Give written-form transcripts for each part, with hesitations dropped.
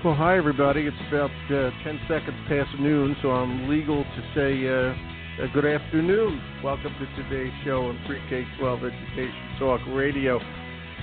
Well, hi, everybody. It's about 10 seconds past noon, so I'm legal to say good afternoon. Welcome to today's show on Pre-K-12 Education Talk Radio.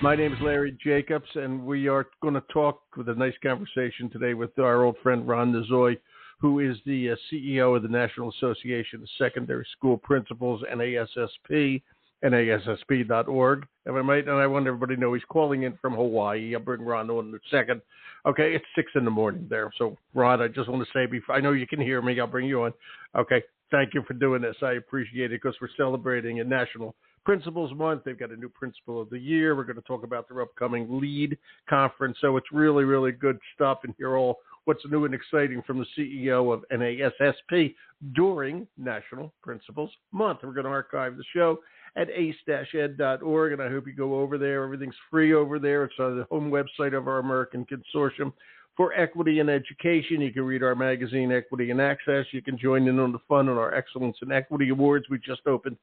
My name is Larry Jacobs, and we are going to talk with a nice conversation today with our old friend Ronn Nozoe, who is the CEO of the National Association of Secondary School Principals, NASSP, NASSP.org. And I want everybody to know he's calling in from Hawaii. I'll bring Ron on in a second. Okay, it's 6 in the morning there. So, Ron, I just want to say, before I know you can hear me, I'll bring you on. Okay, thank you for doing this. I appreciate it because we're celebrating a National Principals Month. They've got a new Principal of the Year. We're going to talk about their upcoming LEAD conference. So it's really, really good stuff, and hear all what's new and exciting from the CEO of NASSP during National Principals Month. We're going to archive the show at ace-ed.org, and I hope you go over there. Everything's free over there. It's on the home website of our American Consortium for Equity in Education. You can read our magazine, Equity and Access. You can join in on the fun on our Excellence in Equity Awards. We just opened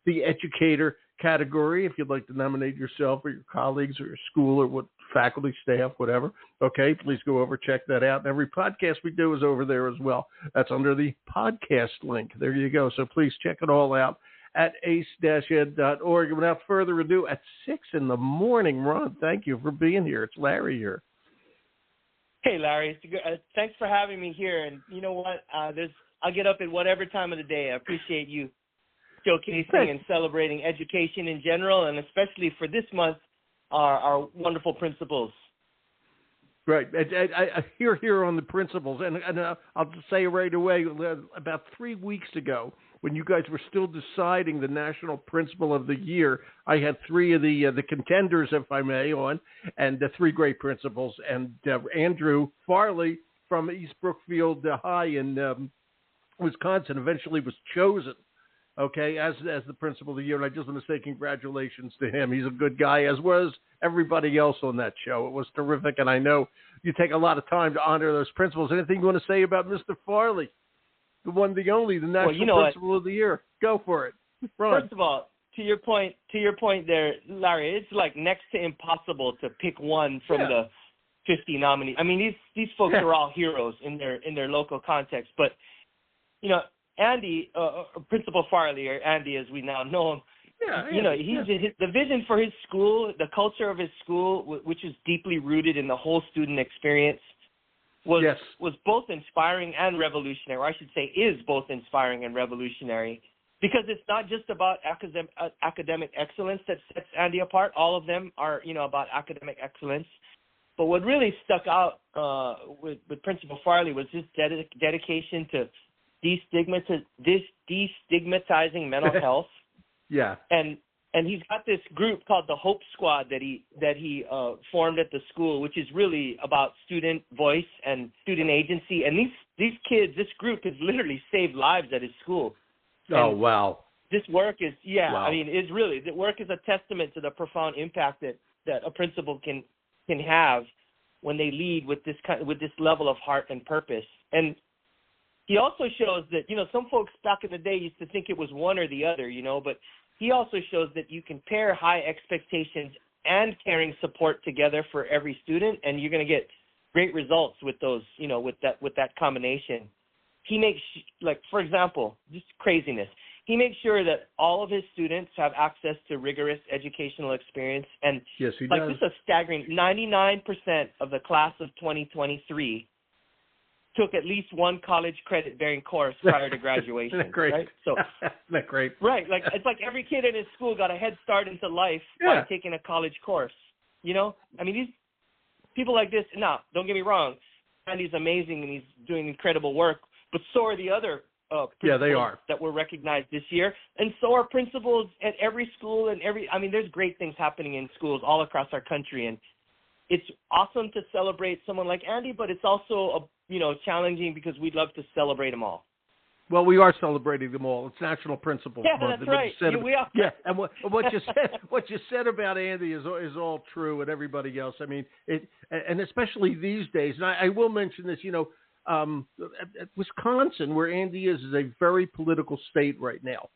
the Educator category. If you'd like to nominate yourself or your colleagues or your school or what faculty, staff, whatever, okay, please go over, check that out. And every podcast we do is over there as well. That's under the podcast link. There you go. So please check it all out at ace-ed.org. And without further ado, at 6 in the morning, Ron, thank you for being here. It's Larry here. Hey, Larry. Thanks for having me here. And you know what? I'll get up at whatever time of the day. I appreciate you showcasing and celebrating education in general, and especially for this month, our wonderful principals. Right. I hear here on the principals, and I'll just say right away, about 3 weeks ago, when you guys were still deciding the National Principal of the Year, I had three of the contenders, if I may, on, and the three great principals. And Andrew Farley from East Brookfield High in Wisconsin eventually was chosen, okay, as the Principal of the Year. And I just want to say congratulations to him. He's a good guy, as was everybody else on that show. It was terrific, and I know you take a lot of time to honor those principals. Anything you want to say about Mr. Farley? The one, the only, the National Principal of the Year. Go for it. Ron. First of all, to your point there, Larry, it's like next to impossible to pick one from the 50 nominees. I mean, these folks are all heroes in their local context. But you know, Andy, Principal Farley, or Andy as we now know him, the vision for his school, the culture of his school, which is deeply rooted in the whole student experience, was both inspiring and revolutionary, or I should say is both inspiring and revolutionary, because it's not just about academic excellence that sets Andy apart. All of them are, about academic excellence. But what really stuck out with Principal Farley was his dedication to destigmatizing mental health. Yeah. And he's got this group called the Hope Squad that he formed at the school, which is really about student voice and student agency. And these kids, this group has literally saved lives at his school. Oh, wow. This work is, I mean, the work is a testament to the profound impact that a principal can have when they lead with this level of heart and purpose. And he also shows that, some folks back in the day used to think it was one or the other, but he also shows that you can pair high expectations and caring support together for every student, and you're going to get great results with those, with that combination. He makes, for example, just craziness. He makes sure that all of his students have access to rigorous educational experience. And yes, he does. This is a staggering 99% of the class of 2023 took at least one college credit-bearing course prior to graduation. Isn't that great? Right? So, isn't that great? Right. It's like every kid in his school got a head start into life by taking a college course. I mean, these people like this, don't get me wrong, Andy's amazing and he's doing incredible work, but so are the other principals they are. that were recognized this year. And so are principals at every school and there's great things happening in schools all across our country. And it's awesome to celebrate someone like Andy, but it's also challenging because we'd love to celebrate them all. Well, we are celebrating them all. It's National Principals Month. That's right. We are. Yeah, and what you said about Andy is all true, and everybody else. I mean, and especially these days. And I will mention this. Wisconsin, where Andy is a very political state right now.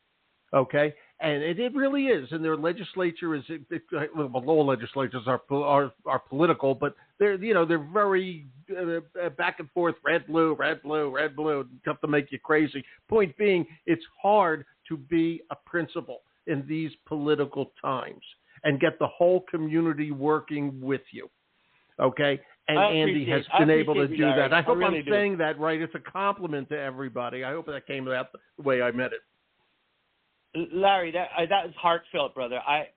Okay, And it really is. And their legislature is, well, all legislatures are political, but they're very back and forth, red, blue, tough to make you crazy. Point being, it's hard to be a principal in these political times and get the whole community working with you. Okay? And Andy has been able to do that. I hope I'm saying that right. It's a compliment to everybody. I hope that came out the way I meant it. Larry, that is heartfelt, brother. I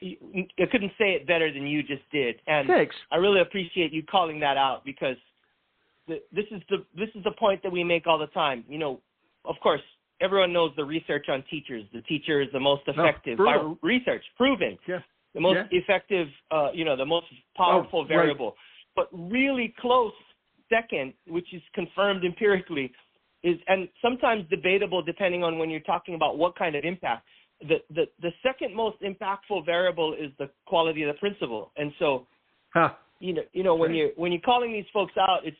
couldn't say it better than you just did, and thanks. I really appreciate you calling that out, because this is the point that we make all the time. Of course, everyone knows the research on teachers. The teacher is the most effective by research, proven. Yeah. The most effective, the most powerful variable. Right. But really close second, which is confirmed empirically, is, and sometimes debatable depending on when you're talking about what kind of impact. The second most impactful variable is the quality of the principal. And so, when you're calling these folks out, it's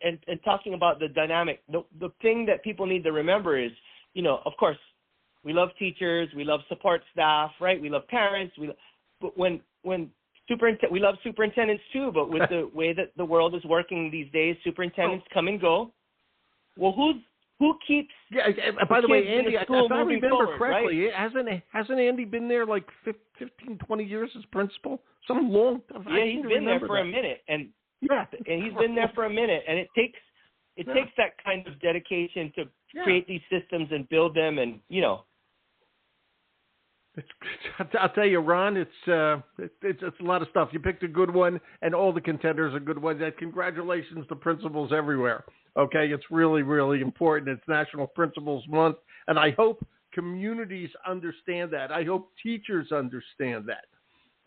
and talking about the dynamic. The thing that people need to remember is, of course, we love teachers, we love support staff, right? We love parents, but when we love superintendents too, but with the way that the world is working these days, superintendents come and go. Well, who keeps? Yeah. By the way, Andy, if I remember forward, correctly, right? hasn't Andy been there like 15, 20 years as principal? Some long. Yeah, he's been there for a minute, and he's been there for a minute, and it takes that kind of dedication to create these systems and build them, and I'll tell you, Ron, it's a lot of stuff. You picked a good one, and all the contenders are good ones. And congratulations to principals everywhere. Okay, it's really, really important. It's National Principals Month, and I hope communities understand that. I hope teachers understand that.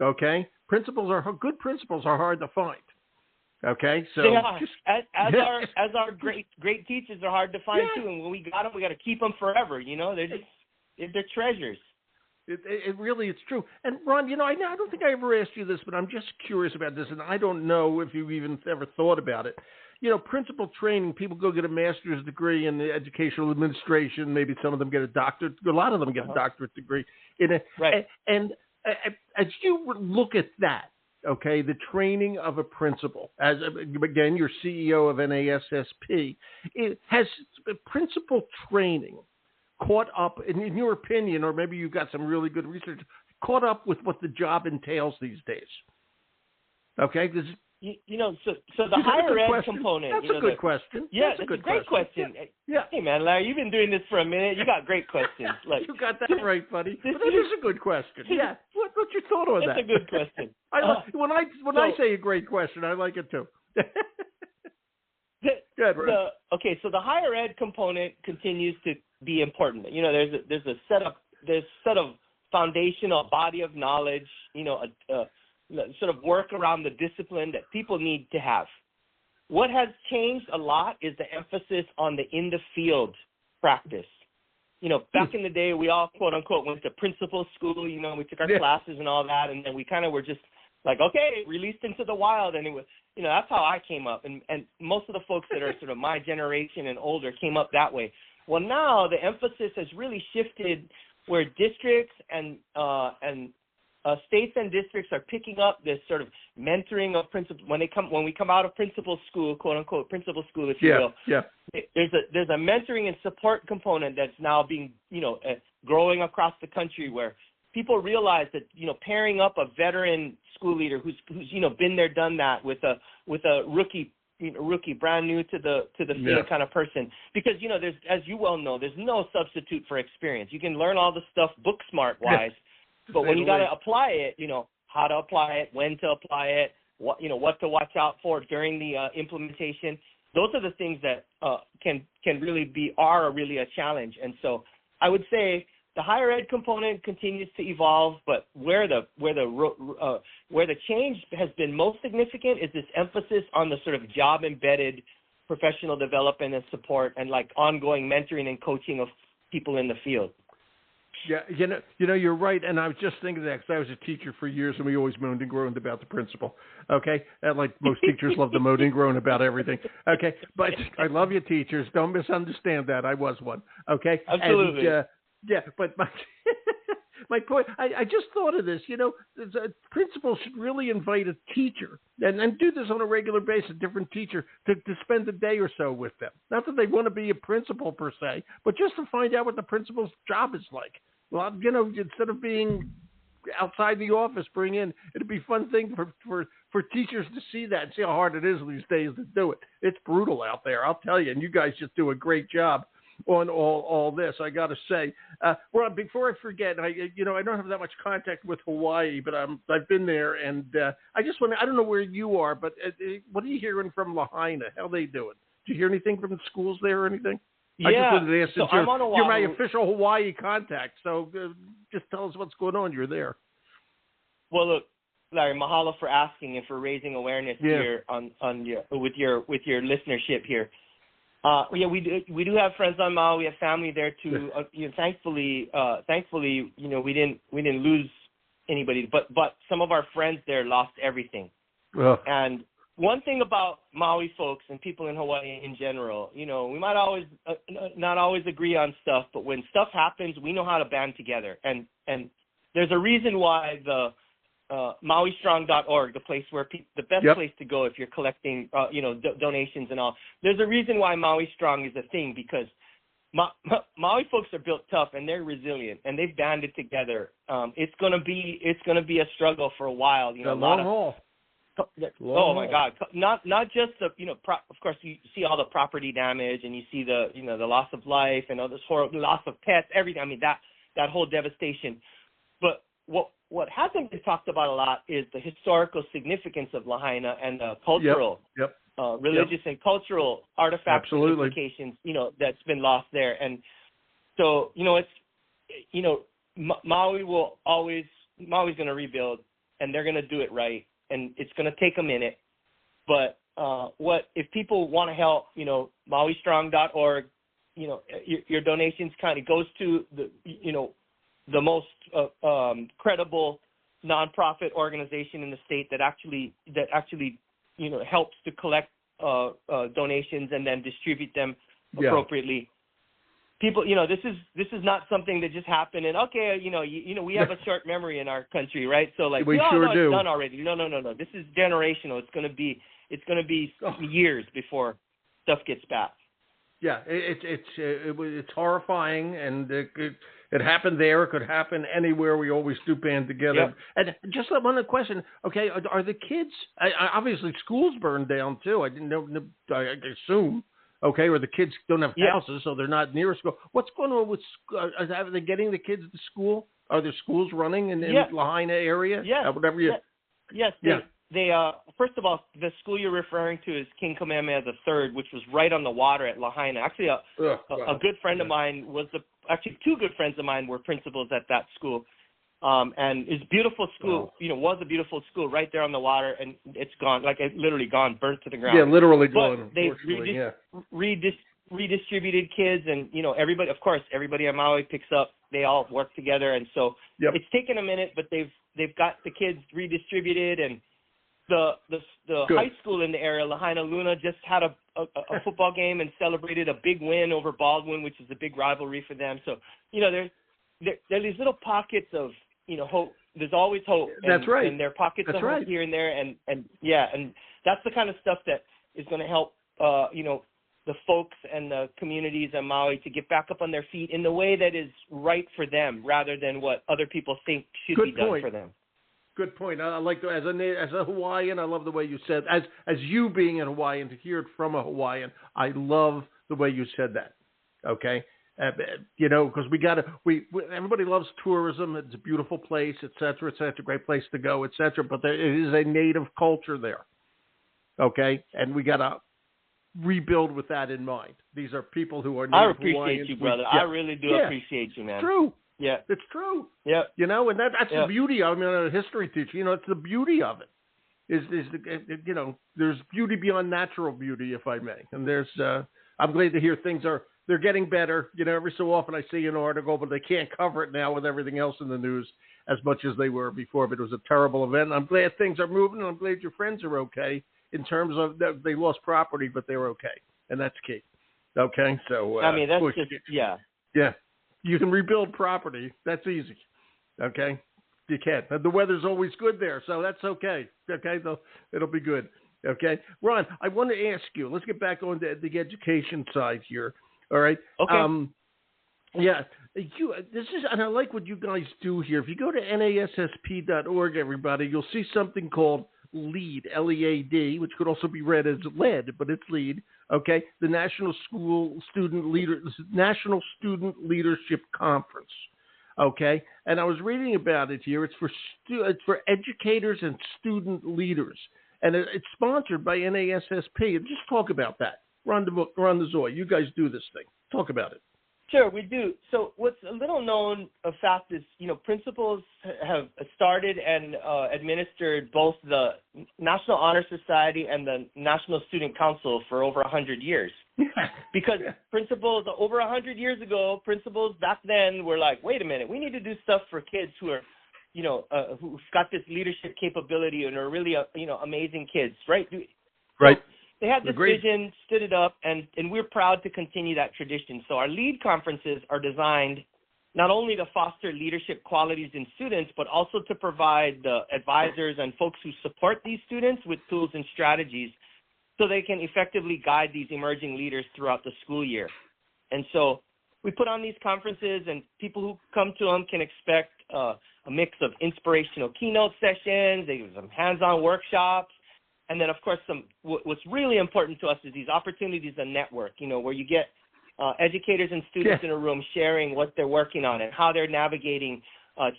Okay, good principals are hard to find. Okay, so they are. As our great teachers are hard to find too, and when we got them, we got to keep them forever. They're treasures. It really, it's true. And Ron, I don't think I ever asked you this, but I'm just curious about this, and I don't know if you even ever thought about it. Principal training, people go get a master's degree in the educational administration. Maybe some of them get a doctorate. A lot of them get a doctorate degree in it. Right. And as you look at that, okay, the training of a principal, as again, you're CEO of NASSP, has principal training caught up, in your opinion, or maybe you've got some really good research, caught up with what the job entails these days? Okay, so the higher ed component. That's a good question. Yeah, that's a great question. Yeah. Hey man, Larry, you've been doing this for a minute. You got great questions. You got that right, buddy. But it is a good question. Yeah. What's your thought on that? It's a good question. When I say a great question, I like it too. Good, right. So the higher ed component continues to be important. There's a set of foundational body of knowledge, sort of work around the discipline that people need to have. What has changed a lot is the emphasis on the in the field practice. Back in the day, we all quote unquote went to principal school. We took our classes and all that, and then we kind of were just like, okay, released into the wild, and it was, that's how I came up, and most of the folks that are sort of my generation and older came up that way. Well, now the emphasis has really shifted, where districts and states and districts are picking up this sort of mentoring of principals when we come out of principal school, quote unquote principal school, if you will. Yeah. There's a mentoring and support component that's now being growing across the country, where people realize that pairing up a veteran school leader who's been there, done that with a rookie brand new to the field kind of person, because there's, as you well know, there's no substitute for experience. You can learn all the stuff book smart wise, but when you got to apply it, how to apply it, when to apply it, what to watch out for during the implementation. Those are the things that can really are really a challenge. And so I would say the higher ed component continues to evolve, but where the change has been most significant is this emphasis on the sort of job embedded professional development and support, and like ongoing mentoring and coaching of people in the field. Yeah, you're right, and I was just thinking that because I was a teacher for years, and we always moaned and groaned about the principal. Okay, and like most teachers love to moan and groan about everything. Okay, but I love you, teachers. Don't misunderstand that. I was one. Okay, absolutely. Yeah, but my my point, I just thought of this. Principals should really invite a teacher and do this on a regular basis, a different teacher, to spend a day or so with them. Not that they want to be a principal per se, but just to find out what the principal's job is like. Well, instead of being outside the office, bring in. It'd be a fun thing for teachers to see that and see how hard it is these days to do it. It's brutal out there, I'll tell you, and you guys just do a great job on all this. I got to say, well, before I forget, I don't have that much contact with Hawaii, but I've been there, and I just want to. I don't know where you are, but what are you hearing from Lahaina? How are they doing? Did you hear anything from the schools there or anything? Yeah, I just wanted to ask, so I'm on Oahu. You're my official Hawaii contact, so just tell us what's going on. You're there. Well, look, Larry, mahalo for asking and for raising awareness here with your listenership here. We do have friends on Maui. We have family there too. Thankfully, we didn't lose anybody, but some of our friends there lost everything. And one thing about Maui folks and people in Hawaii in general, we might always not always agree on stuff, but when stuff happens, we know how to band together. And there's a reason why the MauiStrong.org, the place where the best place to go if you're collecting, donations and all. There's a reason why Maui Strong is a thing, because Maui folks are built tough and they're resilient and they've banded together. It's gonna be a struggle for a while. Long haul. Oh my God! Not just the of course you see all the property damage and you see the the loss of life and all this horrible loss of pets, everything. I mean that whole devastation. But what hasn't been talked about a lot is the historical significance of Lahaina and the cultural, religious and cultural artifacts and implications, that's been lost there. And so, Maui's going to rebuild, and they're going to do it right, and it's going to take a minute. But if people want to help, MauiStrong.org, your donations kind of goes to the most credible nonprofit organization in the state that actually helps to collect donations and then distribute them appropriately. People, this is not something that just happened and we have a short memory in our country, right? So like we sure do. It's done already. No. This is generational. It's going to be years before stuff gets back. Yeah, it's horrifying, and it happened there. It could happen anywhere. We always do band together. Yep. And just one question. Okay, are the kids? Obviously, schools burned down too. I didn't know. I assume. Okay, or the kids don't have houses, so they're not near a school. What's going on with? Are they getting the kids to school? Are there schools running in the Lahaina area? Yeah. Whatever you. Yes. They first of all, the school you're referring to is King Kamehameha III, which was right on the water at Lahaina. Actually, a good friend of mine two good friends of mine were principals at that school, and it's a beautiful school. Was a beautiful school right there on the water, and it's gone, literally gone, burnt to the ground. Yeah, literally gone. They redistributed kids, and everybody on Maui picks up. They all work together, and so it's taken a minute, but they've got the kids redistributed. And the high school in the area, Lahaina Luna, just had a football game and celebrated a big win over Baldwin, which is a big rivalry for them. So, there's these little pockets of, hope. There's always hope. That's right. And there are pockets of hope here and there. And that's the kind of stuff that is going to help, the folks and the communities in Maui to get back up on their feet in the way that is right for them rather than what other people think should be done for them. Good point. I like as a Hawaiian, I love the way you said, as you being a Hawaiian, to hear it from a Hawaiian, I love the way you said that. Okay, because everybody loves tourism. It's a beautiful place, et cetera, a great place to go, et cetera. But it is a native culture there. Okay, and we got to rebuild with that in mind. These are people who are native Hawaiians. I appreciate you, brother. I really do appreciate you, man. True. Yeah, it's true. Yeah, and that's the beauty. I'm a history teacher. It's the beauty of it. There's beauty beyond natural beauty, if I may. And I'm glad to hear they're getting better. Every so often I see an article, but they can't cover it now with everything else in the news as much as they were before. But it was a terrible event. I'm glad things are moving, and I'm glad your friends are okay in terms of they lost property, but they were okay, and that's key. Okay, so that's just. Yeah. You can rebuild property. That's easy. Okay? You can. The weather's always good there, so that's okay. Okay? It'll be good. Okay? Ron, I want to ask you, let's get back on the education side here. All right? Okay. Yeah. And I like what you guys do here. If you go to NASSP.org, everybody, you'll see something called LEAD, L-E-A-D, which could also be read as LED, but it's LEAD. Okay, the National Student Leadership Conference. Okay, and I was reading about it here. It's for educators and student leaders, and it's sponsored by NASSP. And just talk about that, Ronn Nozoe. You guys do this thing. Talk about it. Sure, we do. So what's a little known fact is, principals have started and administered both the National Honor Society and the National Student Council for over 100 years. Because principals, over 100 years ago, principals back then were like, wait a minute, we need to do stuff for kids who are, who've got this leadership capability and are really, amazing kids, right? Right. So, they had this vision, stood it up, and we're proud to continue that tradition. So our LEAD conferences are designed not only to foster leadership qualities in students, but also to provide the advisors and folks who support these students with tools and strategies so they can effectively guide these emerging leaders throughout the school year. And so we put on these conferences, and people who come to them can expect a mix of inspirational keynote sessions, they have some hands-on workshops, and then, of course, what's really important to us is these opportunities to network, where you get educators and students in a room sharing what they're working on and how they're navigating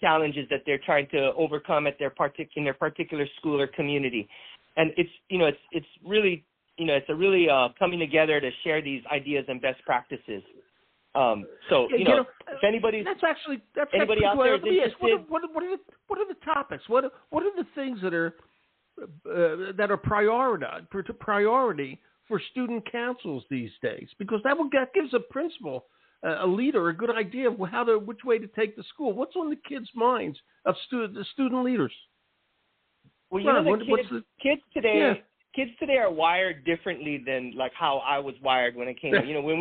challenges that they're trying to overcome at in their particular school or community. And it's really, it's a really coming together to share these ideas and best practices. If anybody's anybody out there is interested, what are the topics? What are the things that are priority for student councils these days? Because that gives a principal, a leader, a good idea of which way to take the school. What's on the kids' minds of the student leaders? Well, kids today are wired differently than like how I was wired when I came up. When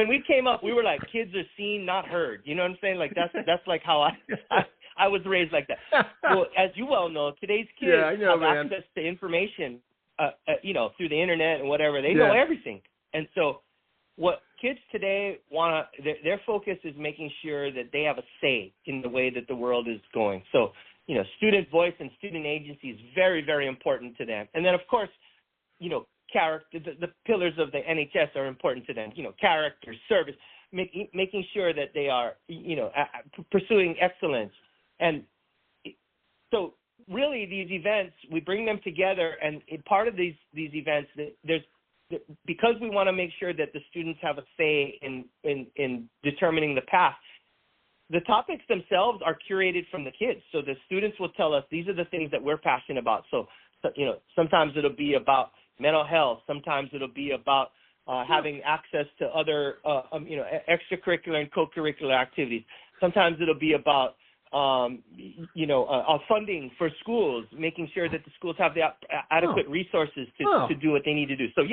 we came up, we were like, kids are seen, not heard. You know what I'm saying? Like that's like how I was raised like that. Well, as you well know, today's kids have access to information, through the internet and whatever. They know everything. And so what kids today their focus is making sure that they have a say in the way that the world is going. So, student voice and student agency is very, very important to them. And then, of course, character, the pillars of the NHS are important to them. Character, service, making sure that they are, pursuing excellence. And so really these events, we bring them together, and part of these events, because we want to make sure that the students have a say in determining the path, the topics themselves are curated from the kids. So the students will tell us, these are the things that we're passionate about. So sometimes it'll be about mental health. Sometimes it'll be about having access to other, extracurricular and co-curricular activities. Sometimes it'll be about funding for schools, making sure that the schools have the adequate resources to do what they need to do. So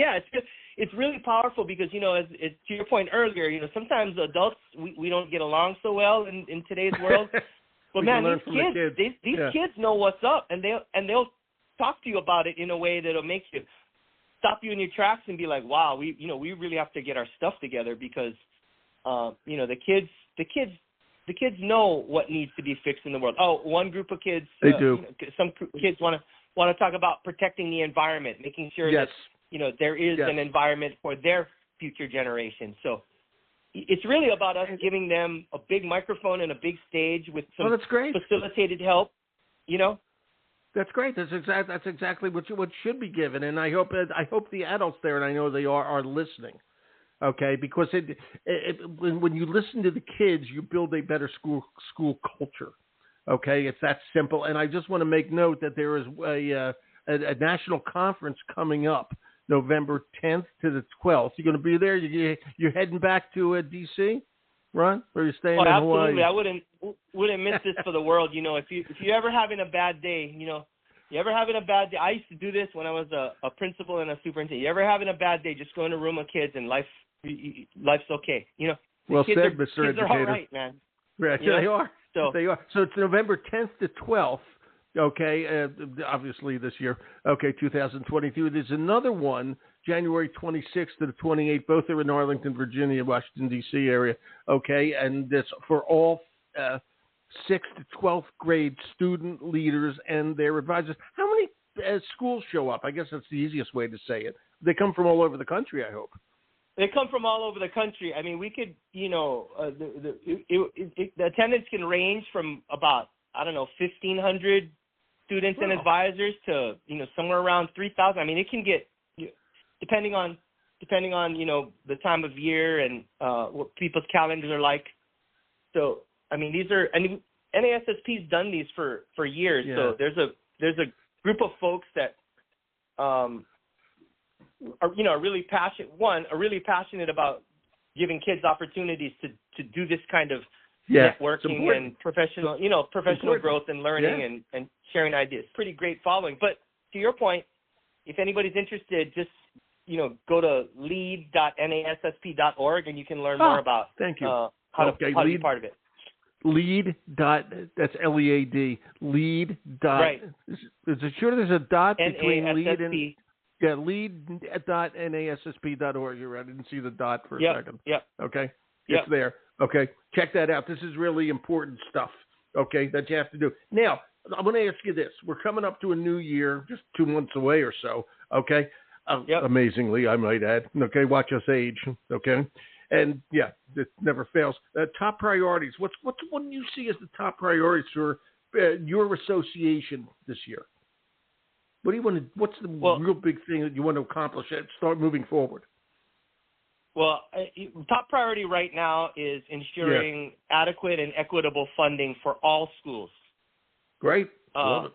it's really powerful because, as to your point earlier, sometimes adults, we don't get along so well in today's world. But man, these kids know what's up, and they'll talk to you about it in a way that'll make you stop you in your tracks and be like, wow, we really have to get our stuff together because the kids know what needs to be fixed in the world. Oh, one group of kids, they do. Some kids want to talk about protecting the environment, making sure that there is an environment for their future generation. So it's really about us giving them a big microphone and a big stage with some facilitated help. That's great. That's exactly what should be given, and I hope the adults there, and I know they are listening. Okay, because when you listen to the kids, you build a better school culture. Okay, it's that simple. And I just want to make note that there is a national conference coming up, November 10th to the 12th. You're going to be there. You're heading back to D.C., Ron, or are you staying in Hawaii? Absolutely. I wouldn't miss this for the world. If you're ever having a bad day, I used to do this when I was a principal and a superintendent. You ever having a bad day, just go in a room of kids and life's okay. Well kids said, are, Mr. Kids Educator. are all right, man. Right, You know? they are. So They are. So it's November 10th to 12th. Okay, obviously this year. Okay, 2022. There's another one, January 26th to the 28th. Both are in Arlington, Virginia, Washington, D.C. area. Okay, and it's for all 6th to 12th grade student leaders and their advisors. How many schools show up? I guess that's the easiest way to say it. They come from all over the country, I hope. they come from all over the country. I mean, we could, the attendance can range from about, 1,500 students and advisors to, somewhere around 3,000. I mean, it can get, depending on, the time of year and what people's calendars are like. So, I mean, NASSP's done these for years. Yeah. So there's a group of folks that are really passionate about giving kids opportunities to do this kind of networking and professional growth and learning and sharing ideas. Pretty great following. But to your point, if anybody's interested, just go to lead.nassp.org and you can learn more about how to be part of it. Lead dot, that's LEAD. Lead dot. Right. Is it sure there's a dot between lead and lead.nassp.org. You're right. I didn't see the dot for a second. Yep. Okay. It's there. Okay. Check that out. This is really important stuff. Okay, that you have to do. Now, I'm going to ask you this. We're coming up to a new year, just 2 months away or so. Okay. Amazingly, I might add. Okay. Watch us age. Okay. And it never fails. Top priorities. What do you see as the top priorities for your association this year? What do you want to? What's the real big thing that you want to accomplish and start moving forward? Well, top priority right now is ensuring adequate and equitable funding for all schools. Great. Love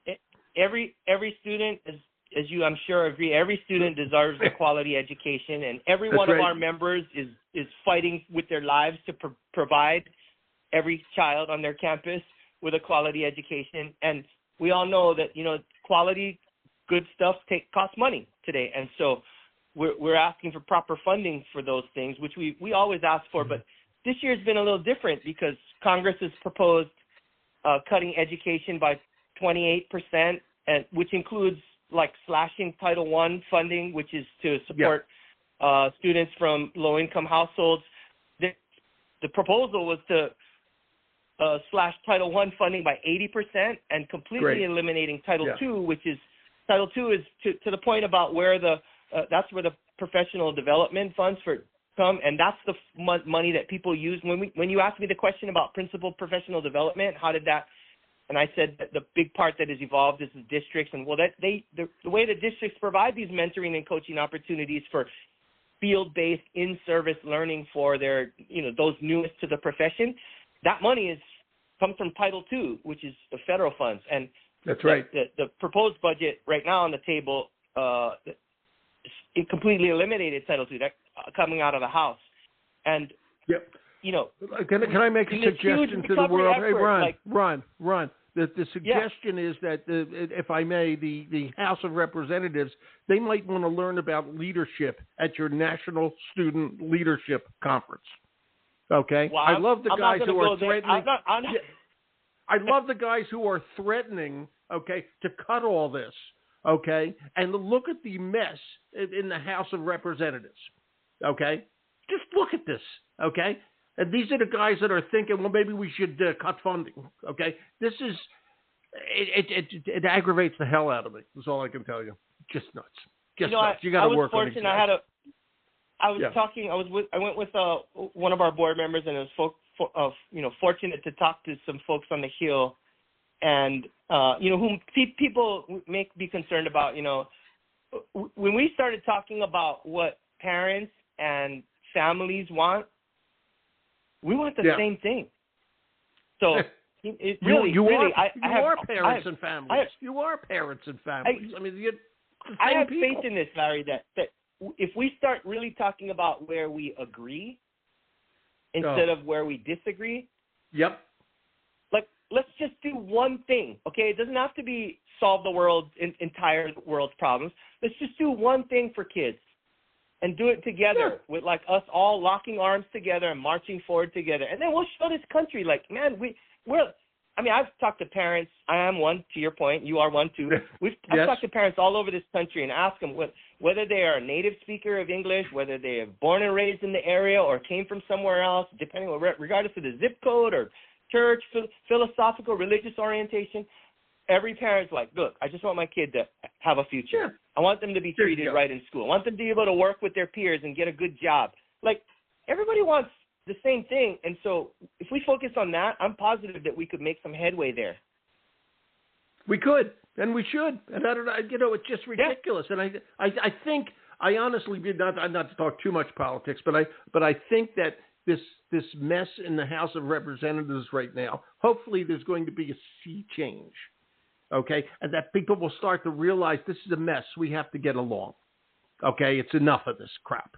it. Every student, as you I'm sure agree, every student deserves a quality education, and every one of our members is fighting with their lives to provide every child on their campus with a quality education. And we all know that quality, good stuff costs money today, and so we're asking for proper funding for those things, which we always ask for. But this year's been a little different because Congress has proposed cutting education by 28%, which includes slashing Title I funding, which is to support students from low-income households. The proposal was to slash Title I funding by 80% and completely eliminating Title II, which is Title II is to the point about where that's where the professional development funds come, and that's the money that people use. When you asked me the question about principal professional development, how did that? And I said that the big part that has evolved is the districts, and the way the districts provide these mentoring and coaching opportunities for field-based in-service learning for their those newest to the profession, that money comes from Title II, which is the federal funds, and that's right. The proposed budget right now on the table. It completely eliminated Title II coming out of the House, and Can I make a suggestion to the world? Hey, Ron. The suggestion is that if I may, the House of Representatives, they might want to learn about leadership at your National Student Leadership Conference. Okay, well, I love the guys who are threatening. I love the guys who are threatening. Okay, to cut all this. Okay, and look at the mess in the House of Representatives. Okay, just look at this. Okay, and these are the guys that are thinking, well, maybe we should cut funding. Okay, this is it aggravates the hell out of me. That's all I can tell you. Just nuts. Just nuts. You got to work on it. I went with one of our board members, and it was fortunate to talk to some folks on the Hill. And, whom people may be concerned about, when we started talking about what parents and families want, we want the same thing. So you are parents and families. You are parents and families. I have faith in this, Larry, that if we start really talking about where we agree instead of where we disagree. Yep. Let's just do one thing, okay? It doesn't have to be solve the entire world's problems. Let's just do one thing for kids. and do it together with like us all locking arms together and marching forward together. And then we'll show this country, like, man, I've talked to parents. I am one, to your point. You are one, too. I've talked to parents all over this country and asked them whether they are a native speaker of English, whether they are born and raised in the area or came from somewhere else, regardless of the zip code or church, philosophical, religious orientation. Every parent's like, look, I just want my kid to have a future. Yeah. I want them to be treated right in school. I want them to be able to work with their peers and get a good job. Like, everybody wants the same thing. And so if we focus on that, I'm positive that we could make some headway there. We could, and we should. And I don't know, it's just ridiculous. Yeah. And I think, I honestly, not to talk too much politics, but I think that this mess in the House of Representatives right now, hopefully there's going to be a sea change. Okay, and that people will start to realize this is a mess. We have to get along. Okay, it's enough of this crap.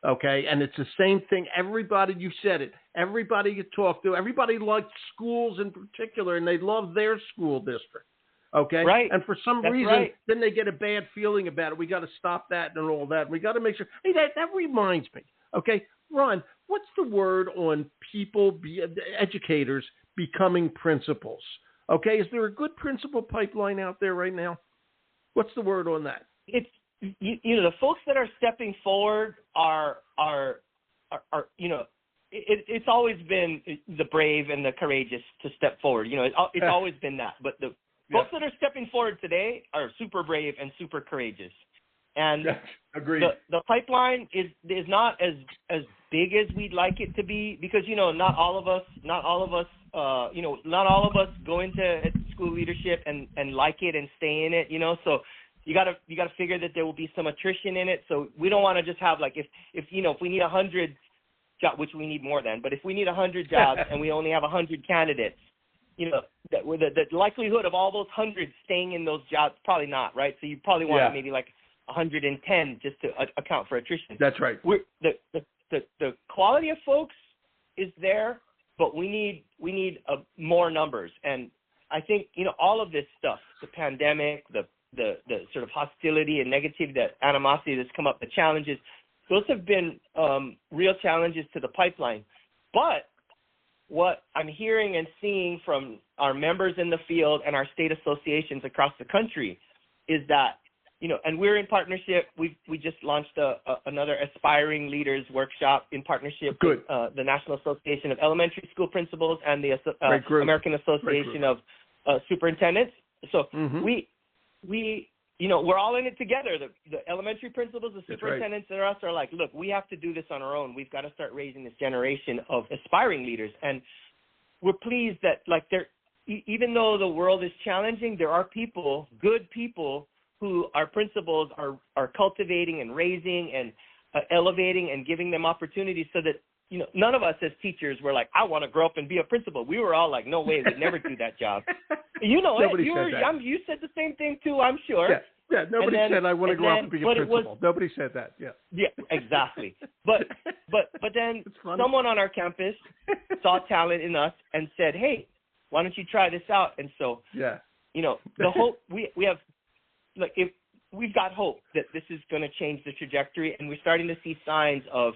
Okay, and it's the same thing. Everybody, you said it. Everybody you talk to, everybody likes schools in particular, and they love their school district. Okay, right. And for some reason, then they get a bad feeling about it. We got to stop that and all that. We got to make sure. Hey, that reminds me. Okay, Ron, what's the word on educators becoming principals? Okay, is there a good principal pipeline out there right now? What's the word on that? It's the folks that are stepping forward are it's always been the brave and the courageous to step forward. It's always been that. But the folks that are stepping forward today are super brave and super courageous. And agreed. The pipeline is not as big as we'd like it to be because not all of us go into school leadership and like it and stay in it. So you got to figure that there will be some attrition in it. So we don't want to just have like if we need 100 jobs, which we need more than, but if we need 100 jobs and we only have 100 candidates, the likelihood of all those 100 staying in those jobs probably not, right? So you probably want maybe like 110 just to account for attrition. That's right. The quality of folks is there, but we need more numbers. And I think all of this stuff, the pandemic, the sort of hostility and negativity, that animosity that's come up, the challenges, those have been real challenges to the pipeline. But what I'm hearing and seeing from our members in the field and our state associations across the country is that, and we're in partnership. We just launched another Aspiring Leaders Workshop in partnership with the National Association of Elementary School Principals and the American Association of Superintendents. So we're all in it together. The elementary principals, the superintendents, and us are like, look, we have to do this on our own. We've got to start raising this generation of aspiring leaders. And we're pleased that, even though the world is challenging, there are people, good people, who our principals are cultivating and raising and elevating and giving them opportunities so that, none of us as teachers were like, I want to grow up and be a principal. We were all like, no way, we'd never do that job. Nobody you said that. You said the same thing too, I'm sure. Yeah, nobody said I want to grow up and be a principal. Nobody said that. Yeah, exactly. But then someone on our campus saw talent in us and said, hey, why don't you try this out? And so, the hope we have. If we've got hope that this is going to change the trajectory, and we're starting to see signs of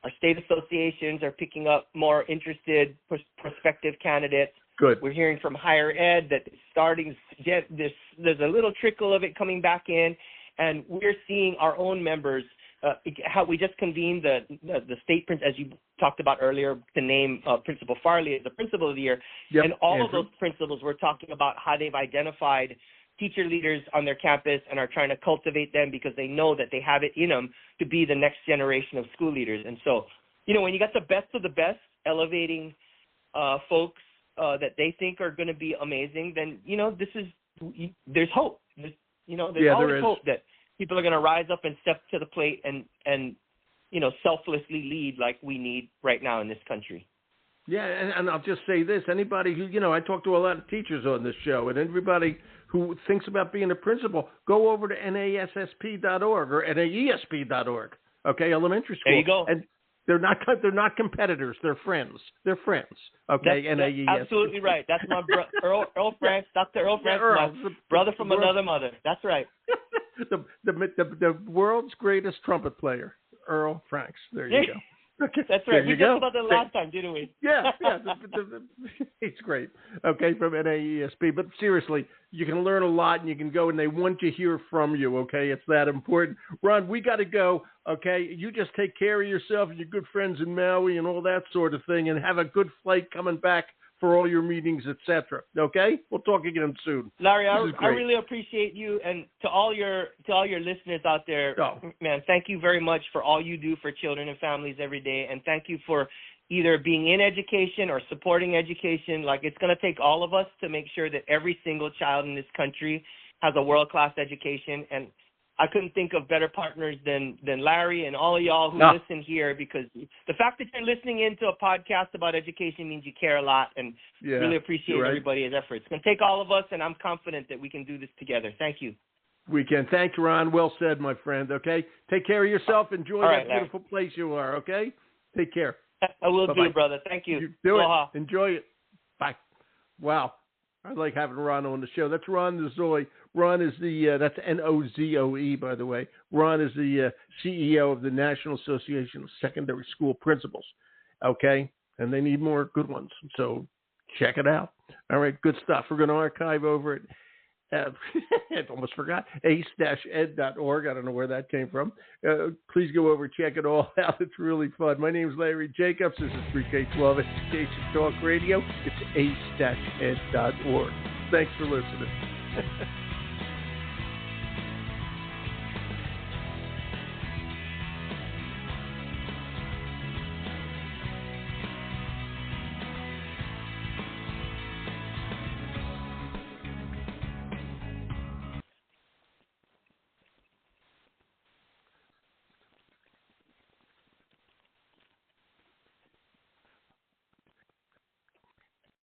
our state associations are picking up more interested prospective candidates. Good. We're hearing from higher ed that there's a little trickle of it coming back in, and we're seeing our own members. How we just convened the state, as you talked about earlier, to name Principal Farley as the Principal of the Year, and all of those principals were talking about how they've identified teacher leaders on their campus and are trying to cultivate them because they know that they have it in them to be the next generation of school leaders. And so, when you got the best of the best elevating folks that they think are going to be amazing, then, there's hope. There's always hope that people are going to rise up and step to the plate and selflessly lead like we need right now in this country. Yeah, and I'll just say this. Anybody who, I talk to a lot of teachers on this show, and everybody who thinks about being a principal, go over to NASSP.org or NAESP.org, okay, elementary school. There you go. And they're not competitors. They're friends. Okay, NAESP. That's absolutely right. That's my Earl Franks, Dr. Earl Franks, my brother from another mother. That's right. The world's greatest trumpet player. Earl Franks. There you go. Okay. That's right. We talked about that last time, didn't we? Yeah. It's great. Okay, from NASSP. But seriously, you can learn a lot, and you can go, and they want to hear from you, okay? It's that important. Ron, we got to go, okay? You just take care of yourself and your good friends in Maui and all that sort of thing, and have a good flight coming back for all your meetings, etc. Okay? We'll talk again soon. Larry, I really appreciate you, and to all your listeners out there, man, thank you very much for all you do for children and families every day, and thank you for either being in education or supporting education. Like, it's going to take all of us to make sure that every single child in this country has a world-class education, and I couldn't think of better partners than Larry and all of y'all who listen here, because the fact that you're listening into a podcast about education means you care a lot, and really appreciate everybody's efforts. It's going to take all of us, and I'm confident that we can do this together. Thank you. We can. Thanks, Ron. Well said, my friend. Okay? Take care of yourself. Enjoy that beautiful place you are, okay? Take care. I will Bye-bye. do, brother. Thank you. You do Aloha. it. Enjoy it. Bye. Wow. I like having Ron on the show. That's Ronn Nozoe. Ron is that's Nozoe, by the way. Ron is the CEO of the National Association of Secondary School Principals. Okay? And they need more good ones. So check it out. All right, good stuff. We're going to archive over it. I almost forgot, ace-ed.org. I don't know where that came from. Please go over, check it all out. It's really fun. My name is Larry Jacobs. This is Pre-K-12 Education Talk Radio. It's ace-ed.org. Thanks for listening.